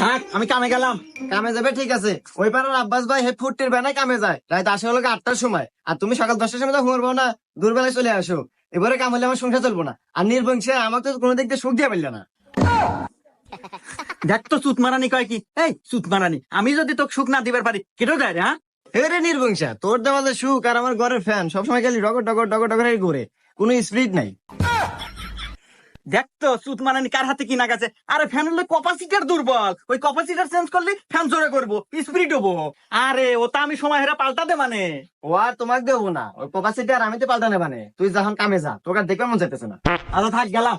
থাক, আমি কামে গেলাম। কামে যাবে ঠিক আছে, ওই পাড়ার আব্বাস ভাই হেড ফুটের বেনায় কামে যায় রাত আসে হলো 8টার সময়, আর তুমি সকাল 10টার সময় তো ঘুমাবো না, দুর্বেলায় চলে আসো। এবারে কাম হলে আমার সংসার চলবো না, আর নির্বংশে আমাকে তো কোনো দিক দিয়ে সুখ দিয়ে পারলে না। দেখ তো সুত মারানি কয় কি, এই সুত মারানি, আমি যদি তোকে সুখ না দিবার পারি কেটো যায় রে? হ্যাঁ, রে নির্বংশা, তোর দেওয়া যে সুখ আর আমার ঘরের ফ্যান সবসময় খালি ডগর ডগর ডগর ডগর ঘুরে, কোনো স্পিড নাই। দেখ তো সুত মারানি কার হাতে কি না গেছে। আরে ফ্যান হলে ক্যাপাসিটার দুর্বল, ওই ক্যাপাসিটার চেঞ্জ করলে ফ্যান জোরে করবো, স্পিড হবো। আরে ওটা আমি সময় হেরা পাল্টাতে মানে। ও আর তোমাকে দেবো না, ওই ক্যাপাসিটি আর আমি তো পাল্টানে বানে, তুই যখন কামে যা, তোকে আর দেখবে মন চাইতেছে না। আচ্ছা থাক, গেলাম।